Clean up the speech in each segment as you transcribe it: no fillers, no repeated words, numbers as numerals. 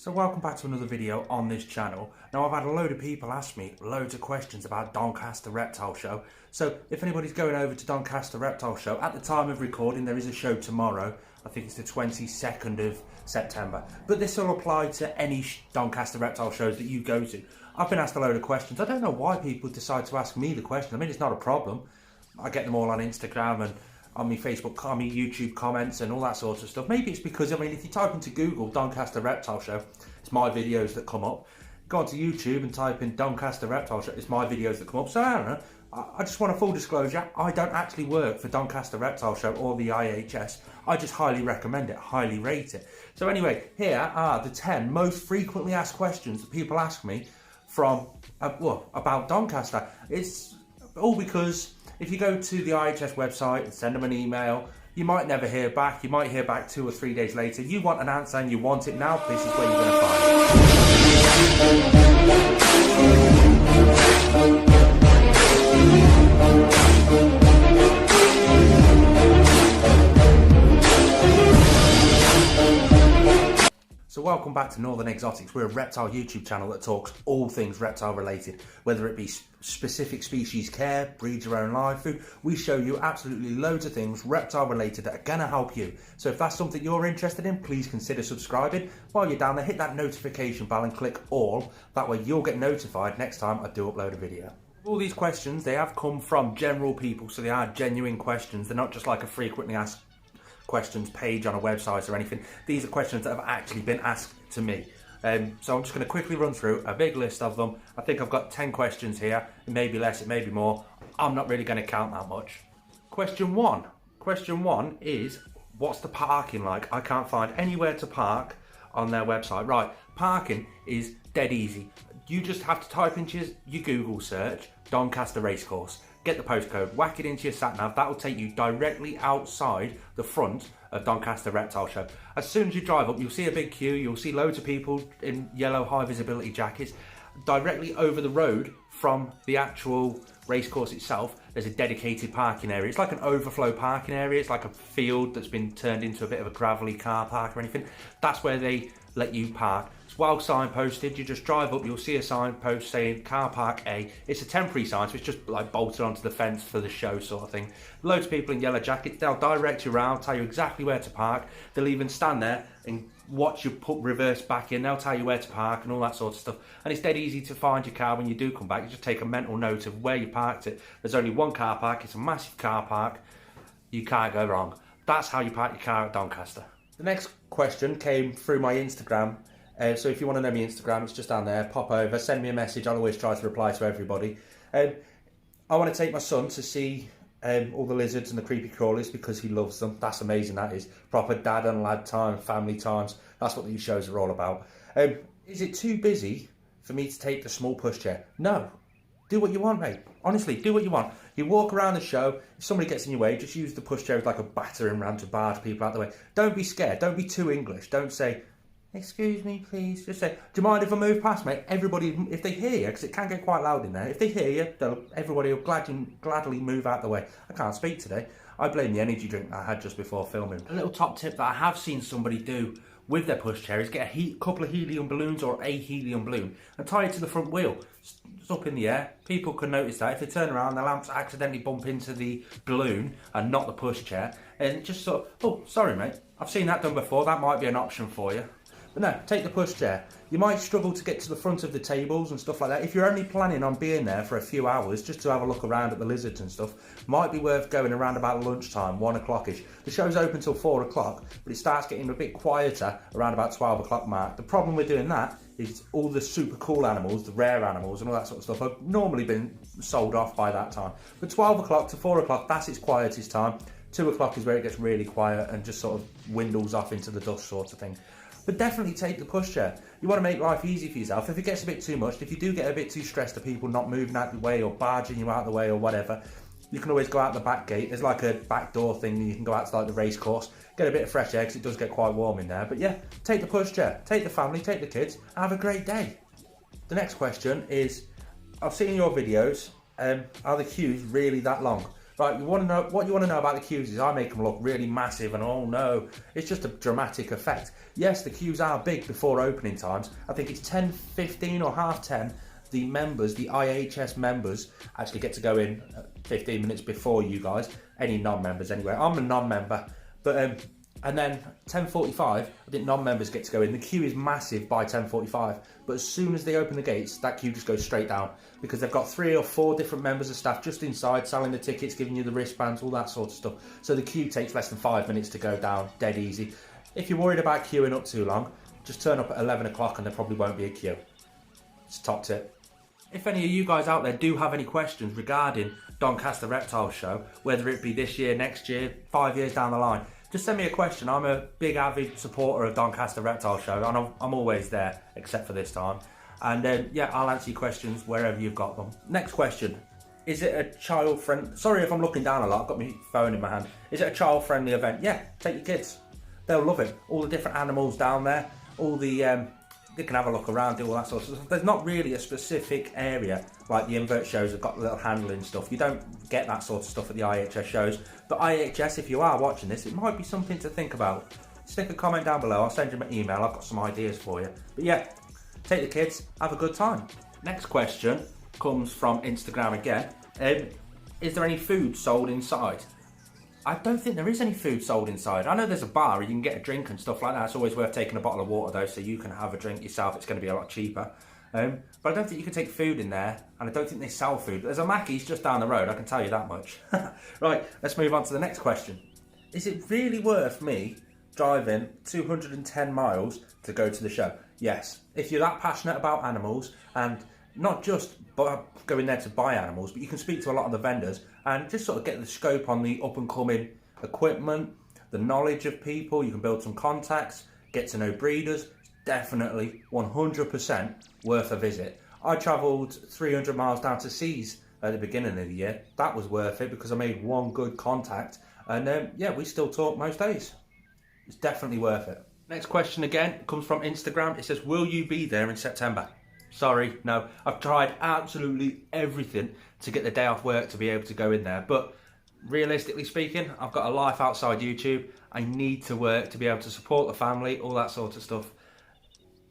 So welcome back to another video on this channel. Now I've had a load of people ask me loads of questions about Doncaster Reptile Show. So if anybody's going over to Doncaster Reptile Show, at the time of recording there is a show tomorrow. I think it's the 22nd of September. But this will apply to any Doncaster Reptile shows that you go to. I've been asked a load of questions. I don't know why people decide to ask me the question. I mean, it's not a problem. I get them all on Instagram and on my Facebook, on my YouTube comments and all that sort of stuff. Maybe it's because, I mean, if you type into Google Doncaster Reptile Show, it's my videos that come up. Go onto YouTube and type in Doncaster Reptile Show, it's my videos that come up. So I don't know, I just want a full disclosure. I don't actually work for Doncaster Reptile Show or the IHS. I just highly recommend it, highly rate it. So anyway, here are the 10 most frequently asked questions that people ask me from, about Doncaster. It's all because if you go to the IHS website and send them an email, you might never hear back. You might hear back 2 or 3 days later. You want an answer and you want it now, this is where you're going to find it. So welcome back to Northern Exotics. We're a reptile YouTube channel that talks all things reptile related, whether it be specific species care, breed your own live food. We show you absolutely loads of things reptile related that are gonna help you. So if that's something you're interested in, please consider subscribing. While you're down there, hit that notification bell and click all. That way you'll get notified next time I do upload a video. All these questions, they have come from general people, so they are genuine questions. They're not just like a frequently asked questions page on a website or anything. These are questions that have actually been asked to me. So I'm just going to quickly run through a big list of them. I think I've got 10 questions here. It may be less, it may be more. I'm not really going to count that much. Question one is, what's the parking like? I can't find anywhere to park on their website. Right, parking is dead easy. You just have to type into your Google search Doncaster Racecourse. Get the postcode, whack it into your sat-nav, that will take you directly outside the front of Doncaster Reptile Show. As soon as you drive up, you'll see a big queue, you'll see loads of people in yellow high visibility jackets. Directly over the road from the actual racecourse itself, there's a dedicated parking area. It's like an overflow parking area, it's like a field that's been turned into a bit of a gravelly car park or anything. That's where they let you park. It's well signposted. You just drive up, you'll see a signpost saying car park A. It's a temporary sign, so it's just like bolted onto the fence for the show sort of thing. Loads of people in yellow jackets, they'll direct you around, tell you exactly where to park. They'll even stand there and watch you put reverse back in. They'll tell you where to park and all that sort of stuff. And it's dead easy to find your car when you do come back. You just take a mental note of where you parked it. There's only one car park, it's a massive car park. You can't go wrong. That's how you park your car at Doncaster. The next question came through my Instagram. So if you want to know my Instagram, it's just down there. Pop over, send me a message. I'll always try to reply to everybody. I want to take my son to see all the lizards and the creepy crawlies because he loves them. That's amazing, that is. Proper dad and lad time, family times. That's what these shows are all about. Is it too busy for me to take the small pushchair? No. Do what you want, mate. Honestly, do what you want. You walk around the show, if somebody gets in your way, just use the pushchair as like a battering ram to barge people out the way. Don't be scared. Don't be too English. Don't say, excuse me, please. Just say, do you mind if I move past, mate? Everybody, if they hear you, because it can get quite loud in there, if they hear you, everybody will gladly move out the way. I can't speak today. I blame the energy drink that I had just before filming. A little top tip that I have seen somebody do with their pushchair is get a couple of helium balloons or a helium balloon and tie it to the front wheel. It's up in the air. People can notice that. If they turn around, the lamps accidentally bump into the balloon and not the pushchair. And it just sort of, oh, sorry, mate. I've seen that done before. That might be an option for you. But no, take the pushchair. You might struggle to get to the front of the tables and stuff like that. If you're only planning on being there for a few hours just to have a look around at the lizards and stuff, might be worth going around about lunchtime, 1 o'clock-ish. The show's open till 4 o'clock, but it starts getting a bit quieter around about 12 o'clock mark. The problem with doing that is all the super cool animals, the rare animals and all that sort of stuff have normally been sold off by that time. But 12 o'clock to 4 o'clock, that's its quietest time. 2 o'clock is where it gets really quiet and just sort of dwindles off into the dust sort of thing. But definitely take the pushchair. You want to make life easy for yourself. If it gets a bit too much, if you do get a bit too stressed at people not moving out the way or barging you out the way or whatever, you can always go out the back gate. There's like a back door thing and you can go out to like the race course, get a bit of fresh air because it does get quite warm in there. But yeah, take the pushchair, take the family, take the kids, have a great day. The next question is, I've seen your videos, are the queues really that long? Right, you want to know what you want to know about the queues is I make them look really massive and oh no, it's just a dramatic effect. Yes, the queues are big before opening times. I think it's 10:15 or 10:30. The members, the IHS members, actually get to go in 15 minutes before you guys. Any non-members anyway. I'm a non-member, but and then 10:45, I think non-members get to go in. The queue is massive by 10:45, but as soon as they open the gates, that queue just goes straight down because they've got 3 or 4 different members of staff just inside selling the tickets, giving you the wristbands, all that sort of stuff. So the queue takes less than 5 minutes to go down, dead easy. If you're worried about queuing up too long, just turn up at 11 o'clock and there probably won't be a queue. It's a top tip. If any of you guys out there do have any questions regarding Doncaster Reptile Show, whether it be this year, next year, 5 years down the line, just send me a question. I'm a big avid supporter of Doncaster Reptile Show and I'm always there, except for this time. And yeah, I'll answer your questions wherever you've got them. Next question. Is it a child-friendly... Sorry if I'm looking down a lot, I've got my phone in my hand. Is it a child-friendly event? Yeah, take your kids. They'll love it. All the different animals down there, all the... They can have a look around, do all that sort of stuff. There's not really a specific area like the invert shows have got little handling stuff. You don't get that sort of stuff at the IHS shows. But IHS, if you are watching this, it might be something to think about. Stick a comment down below. I'll send you my email. I've got some ideas for you. But yeah, take the kids, have a good time. Next question comes from Instagram again. Is there any food sold inside? I don't think there is any food sold inside. I know there's a bar, you can get a drink and stuff like that. It's always worth taking a bottle of water though, so you can have a drink yourself. It's going to be a lot cheaper. But I don't think you can take food in there, and I don't think they sell food. There's a Mackey's just down the road, I can tell you that much. Right, let's move on to the next question. Is it really worth me driving 210 miles to go to the show? Yes. If you're that passionate about animals, and not just going there to buy animals, but you can speak to a lot of the vendors and just sort of get the scope on the up and coming equipment, the knowledge of people. You can build some contacts, get to know breeders. Definitely 100% worth a visit. I travelled 300 miles down to Seas at the beginning of the year. That was worth it because I made one good contact, and yeah, we still talk most days. It's definitely worth it. Next question again comes from Instagram. It says, will you be there in September? Sorry, no. I've tried absolutely everything to get the day off work to be able to go in there. But realistically speaking, I've got a life outside YouTube. I need to work to be able to support the family, all that sort of stuff.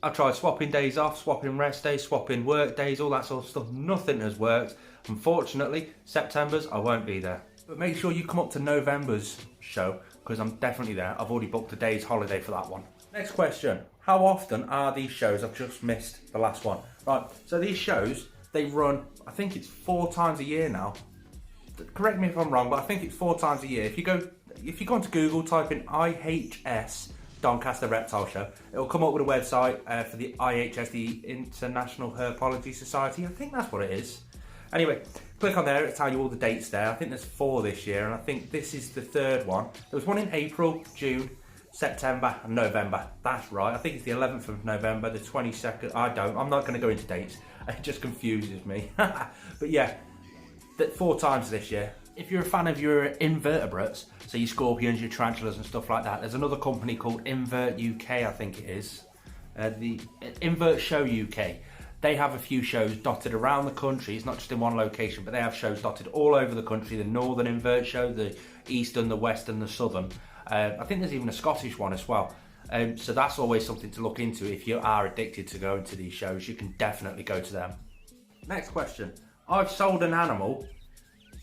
I've tried swapping days off, swapping rest days, swapping work days, all that sort of stuff. Nothing has worked. Unfortunately, September's, I won't be there. But make sure you come up to November's show because I'm definitely there. I've already booked a day's holiday for that one. Next question. How often are these shows? I've just missed the last one. Right, so these shows, they run, I think it's 4 times a year now. Correct me if I'm wrong, but I think it's 4 times a year. If you go onto Google, type in IHS Doncaster Reptile Show, it'll come up with a website for the IHS, the International Herpology Society. I think that's what it is. Anyway, click on there, it'll tell you all the dates there. I think there's 4 this year, and I think this is the 3rd one. There was one in April, June, September and November. That's right. I think it's the 11th of November, the 22nd. I'm not going to go into dates. It just confuses me. But yeah, 4 times this year. If you're a fan of your invertebrates, so your scorpions, your tarantulas and stuff like that, there's another company called Invert UK, I think it is. The Invert Show UK. They have a few shows dotted around the country. It's not just in one location, but they have shows dotted all over the country. The Northern Invert Show, the Eastern, the Western, the Southern. I think there's even a Scottish one as well. So that's always something to look into. If you are addicted to going to these shows, you can definitely go to them. Next question. I've sold an animal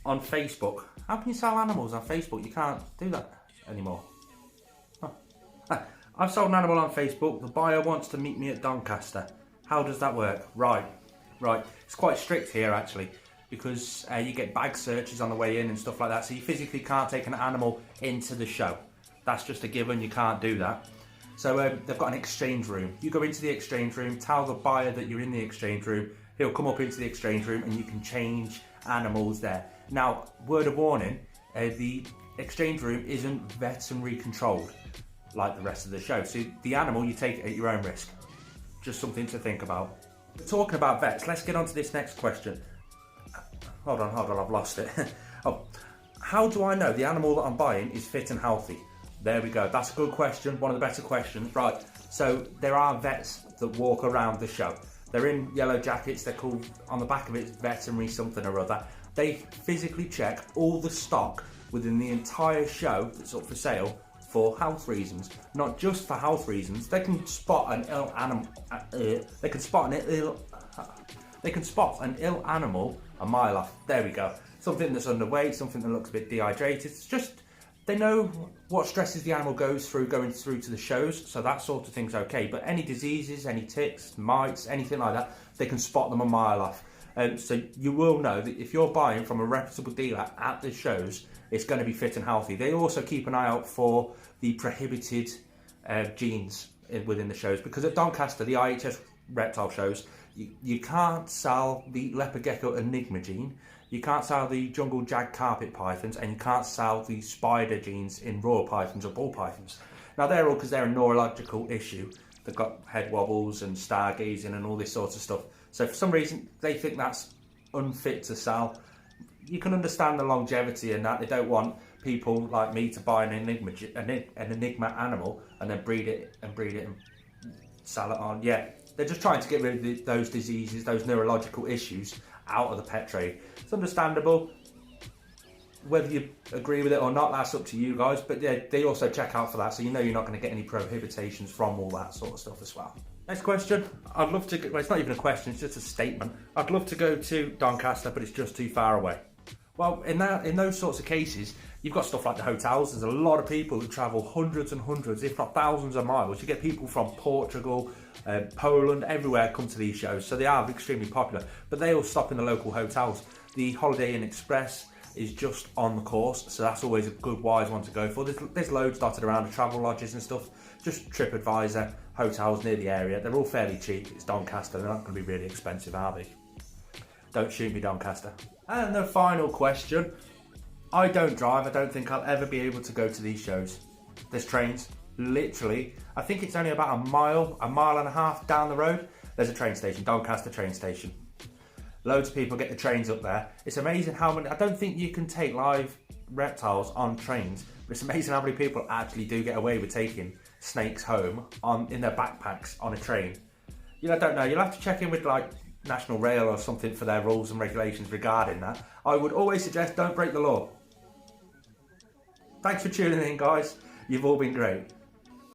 on Facebook. How can you sell animals on Facebook? You can't do that anymore. Huh. I've sold an animal on Facebook. The buyer wants to meet me at Doncaster. How does that work? Right. It's quite strict here actually, because you get bag searches on the way in and stuff like that. So you physically can't take an animal into the show. That's just a given, you can't do that. So they've got an exchange room. You go into the exchange room, tell the buyer that you're in the exchange room, he'll come up into the exchange room and you can change animals there. Now, word of warning, the exchange room isn't veterinary controlled like the rest of the show. So the animal, you take it at your own risk. Just something to think about. Talking about vets, let's get on to this next question. Hold on, I've lost it. How do I know the animal that I'm buying is fit and healthy? There we go, that's a good question, one of the better questions. Right, so there are vets that walk around the show. They're in yellow jackets, they're called, on the back of it, veterinary something or other. they physically check all the stock within the entire show that's up for sale for health reasons. Not just for health reasons. They can spot an ill animal. They can spot an ill animal a mile off. There we go. Something that's underweight, something that looks a bit dehydrated. It's just they know what stresses the animal goes through going through to the shows, so that sort of thing's okay. But any diseases, any ticks, mites, anything like that, they can spot them a mile off. So you will know that if you're buying from a reputable dealer at the shows, it's going to be fit and healthy. They also keep an eye out for the prohibited genes within the shows, because at Doncaster, the IHS reptile shows, you can't sell the leopard gecko enigma gene, you can't sell the jungle jag carpet pythons, and you can't sell the spider genes in royal pythons or ball pythons. Now they're all because they're a neurological issue. They've got head wobbles and stargazing and all this sort of stuff. So for some reason they think that's unfit to sell. You can understand the longevity in that. They don't want people like me to buy an enigma animal and then breed it and sell it on. Yeah, they're just trying to get rid of those diseases, those neurological issues out of the pet trade. It's understandable. Whether you agree with it or not, that's up to you guys. But yeah, they also check out for that, so you know you're not going to get any prohibitions from all that sort of stuff as well. Next question. I'd love to go, well, it's not even a question, it's just a statement. I'd love to go to Doncaster, but it's just too far away. Well, in those sorts of cases, you've got stuff like the hotels. There's a lot of people who travel hundreds and hundreds, if not thousands of miles. You get people from Portugal, Poland, everywhere come to these shows. So they are extremely popular, but they all stop in the local hotels. The Holiday Inn Express is just on the course, so that's always a good, wise one to go for. There's loads dotted around the travel lodges and stuff. Just TripAdvisor, hotels near the area. They're all fairly cheap. It's Doncaster. They're not going to be really expensive, are they? Don't shoot me, Doncaster. And the final question. I don't drive. I don't think I'll ever be able to go to these shows. There's trains. Literally, I think it's only about a mile and a half down the road. There's a train station, Doncaster train station. Loads of people get the trains up there. It's amazing how many, I don't think you can take live reptiles on trains, but it's amazing how many people actually do get away with taking snakes home in their backpacks on a train. You know, I don't know, you'll have to check in with like National Rail or something for their rules and regulations regarding that. I would always suggest don't break the law. Thanks for tuning in, guys. You've all been great.